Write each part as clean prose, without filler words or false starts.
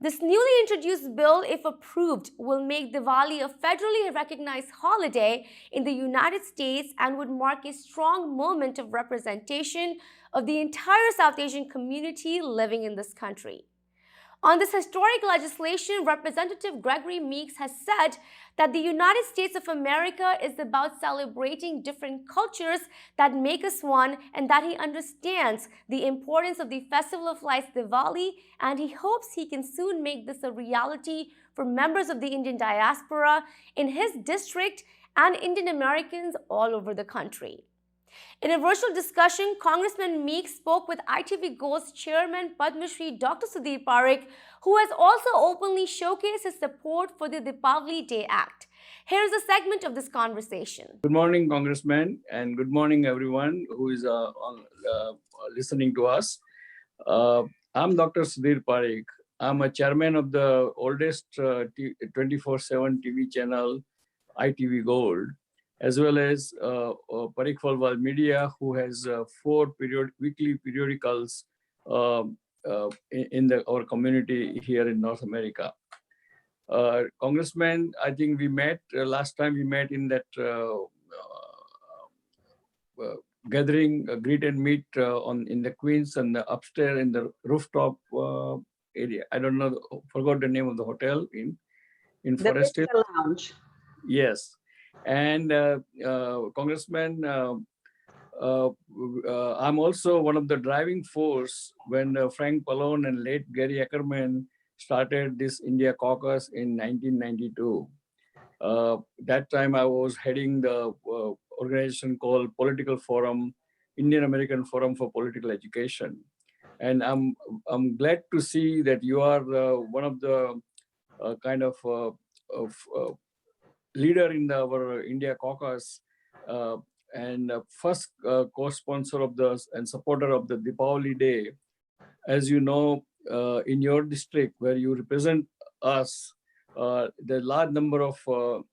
This newly introduced bill, if approved, will make Diwali a federally recognized holiday in the United States and would mark a strong moment of representation of the entire South Asian community living in this country. On this historic legislation, Representative Gregory Meeks has said that the United States of America is about celebrating different cultures that make us one, and that he understands the importance of the Festival of Lights Diwali, and he hopes he can soon make this a reality for members of the Indian diaspora in his district and Indian Americans all over the country. In a virtual discussion, Congressman Meeks spoke with ITV Gold's chairman Padma Shri Dr. Sudhir Parikh, who has also openly showcased his support for the Deepavali Day Act. Here is a segment of this conversation. Good morning, Congressman, and good morning, everyone who is listening to us. I'm Dr. Sudhir Parikh. I'm a chairman of the oldest 24/7 TV channel, ITV Gold, as well as Parikh Falwal Media, who has 4 weekly periodicals in our community here in North America. Congressman, I think we met last time we met in that gathering, greet and meet in the Queens and the upstairs in the rooftop area. I don't know, forgot the name of the hotel in Forest Hill. The Lounge. Yes. And Congressman, I'm also one of the driving force when Frank Pallone and late Gary Ackerman started this India caucus in 1992. That time I was heading the organization called Political Forum, Indian American Forum for Political Education. And I'm glad to see that you are one of the kind of leader in our India caucus and first co-sponsor of and supporter of the Deepavali Day. As you know, in your district where you represent us, the large number of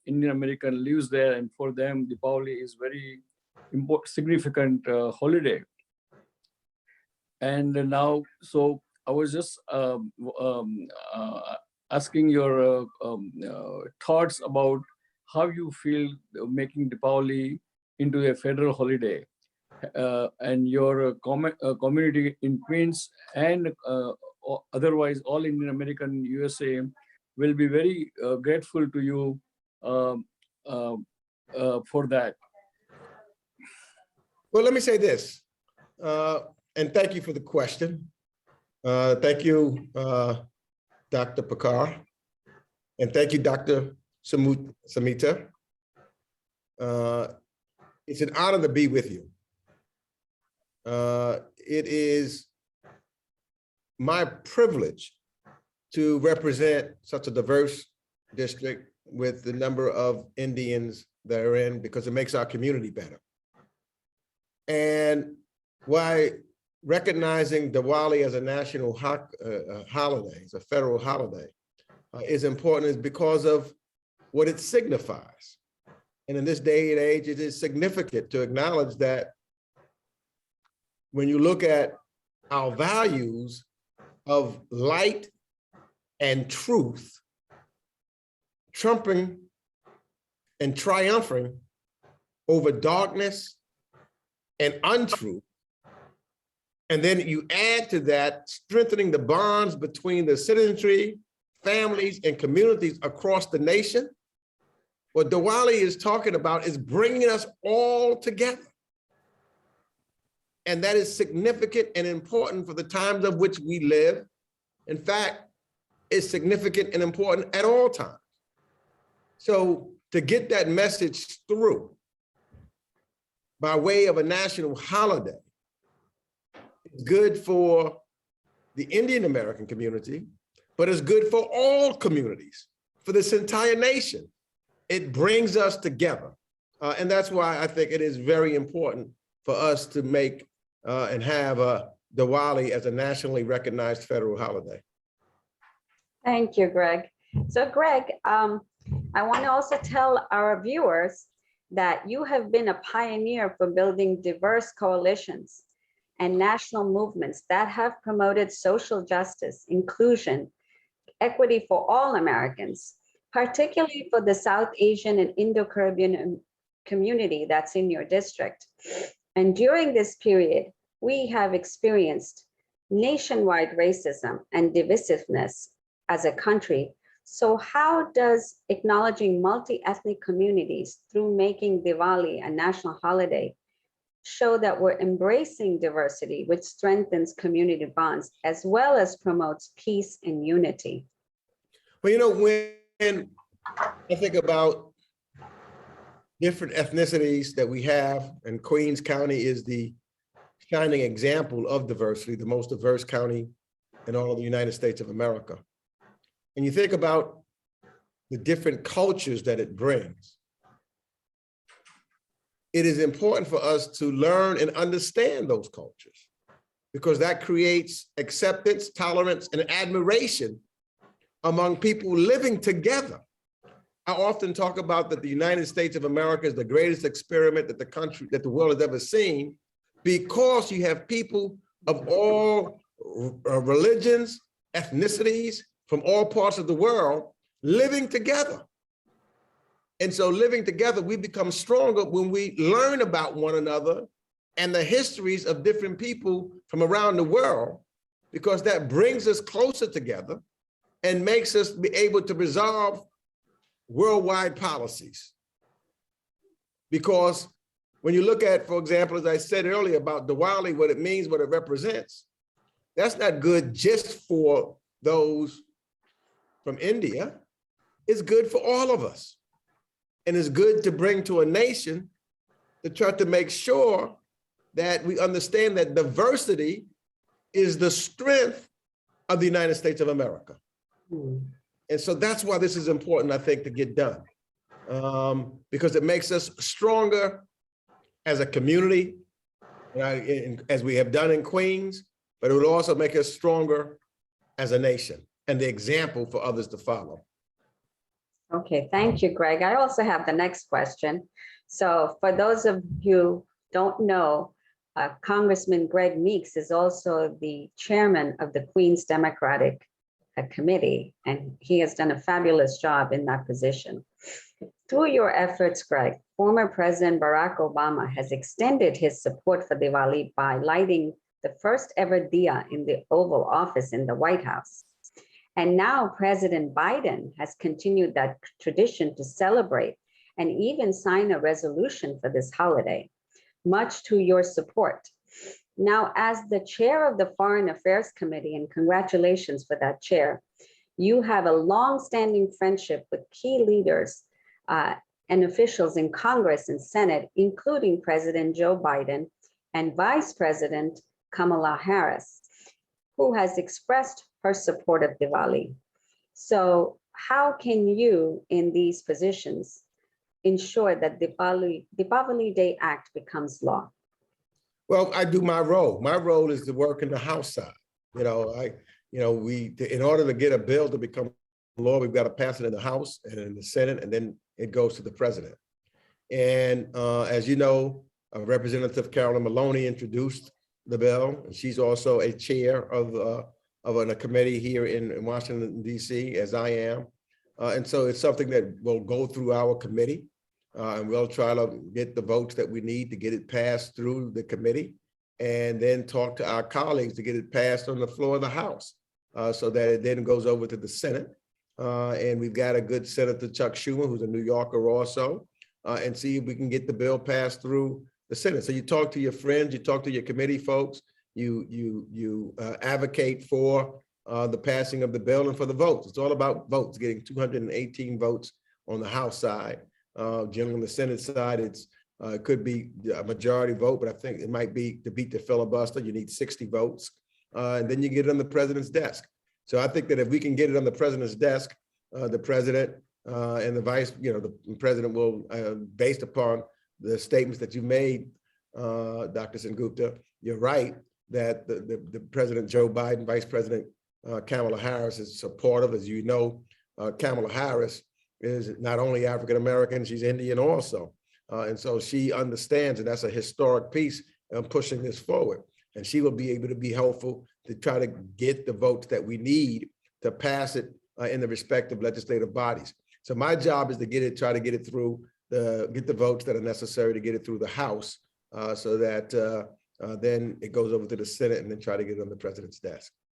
Indian American lives there, and for them Deepavali is very important, significant holiday. And now, so I was just asking your thoughts about how you feel making Deepavali into a federal holiday, and your community in Queens and otherwise all Indian American USA will be very grateful to you for that. Well, let me say this, and thank you for the question. Thank you, Dr. Pakar, and thank you, Dr. Samita. It's an honor to be with you. It is my privilege to represent such a diverse district with the number of Indians that are in, because it makes our community better. And why recognizing Diwali as a national holiday, as a federal holiday, is important is because of what it signifies. And in this day and age, it is significant to acknowledge that when you look at our values of light and truth, trumping and triumphing over darkness and untruth, and then you add to that strengthening the bonds between the citizenry, families, and communities across the nation, what Diwali is talking about is bringing us all together. And that is significant and important for the times of which we live. In fact, it's significant and important at all times. So to get that message through by way of a national holiday, it's good for the Indian American community, but it's good for all communities, for this entire nation. It brings us together. And that's why I think it is very important for us to make and have Diwali as a nationally recognized federal holiday. Thank you, Greg. So Greg, I want to also tell our viewers that you have been a pioneer for building diverse coalitions and national movements that have promoted social justice, inclusion, equity for all Americans, particularly for the South Asian and Indo-Caribbean community that's in your district. And during this period, we have experienced nationwide racism and divisiveness as a country. So how does acknowledging multi-ethnic communities through making Diwali a national holiday show that we're embracing diversity, which strengthens community bonds, as well as promotes peace and unity? Well, you know, when I think about different ethnicities that we have, and Queens County is the shining example of diversity, the most diverse county in all of the United States of America. And you think about the different cultures that it brings, it is important for us to learn and understand those cultures, because that creates acceptance, tolerance, and admiration among people living together. I often talk about that the United States of America is the greatest experiment that the world has ever seen, because you have people of all religions, ethnicities, from all parts of the world living together. And so living together, we become stronger when we learn about one another and the histories of different people from around the world, because that brings us closer together and makes us be able to resolve worldwide policies. Because when you look at, for example, as I said earlier about Diwali, what it means, what it represents, that's not good just for those from India. It's good for all of us. And it's good to bring to a nation to try to make sure that we understand that diversity is the strength of the United States of America. And so that's why this is important, I think, to get done, because it makes us stronger as a community, as we have done in Queens, but it would also make us stronger as a nation and the example for others to follow. Okay, thank you, Greg. I also have the next question. So for those of you who don't know, Congressman Greg Meeks is also the chairman of the Queens Democratic Committee, and he has done a fabulous job in that position. Through your efforts, Greg, former President Barack Obama has extended his support for Diwali by lighting the first ever diya in the Oval Office in the White House. And now President Biden has continued that tradition to celebrate and even sign a resolution for this holiday, much to your support. Now, as the chair of the Foreign Affairs Committee, and congratulations for that chair, you have a long-standing friendship with key leaders and officials in Congress and Senate, including President Joe Biden and Vice President Kamala Harris, who has expressed her support of Diwali. So how can you, in these positions, ensure that Diwali Day Act becomes law? Well, I do my role. My role is to work in the House side. In order to get a bill to become law, we've got to pass it in the House and in the Senate, and then it goes to the president. And as you know, Representative Carolyn Maloney introduced the bill, and she's also a chair of a committee here in Washington, D.C., as I am. And so it's something that will go through our committee, and we'll try to get the votes that we need to get it passed through the committee, and then talk to our colleagues to get it passed on the floor of the House, so that it then goes over to the Senate. And we've got a good Senator Chuck Schumer, who's a New Yorker also, and see if we can get the bill passed through the Senate. So you talk to your friends, you talk to your committee folks, you advocate for the passing of the bill and for the votes. It's all about votes, getting 218 votes on the House side. Generally on the Senate side, it could be a majority vote, but I think it might be to beat the filibuster, you need 60 votes. And then you get it on the president's desk. So I think that if we can get it on the president's desk, the president and the the president will, based upon the statements that you made, Dr. Sengupta, you're right that the President Joe Biden, Vice President Kamala Harris is supportive. As you know, Kamala Harris is not only African-American, she's Indian also. And so she understands, and that's a historic piece in pushing this forward. And she will be able to be helpful to try to get the votes that we need to pass it in the respective legislative bodies. So my job is to try to get it through, get the votes that are necessary to get it through the House, so that then it goes over to the Senate and then try to get it on the president's desk.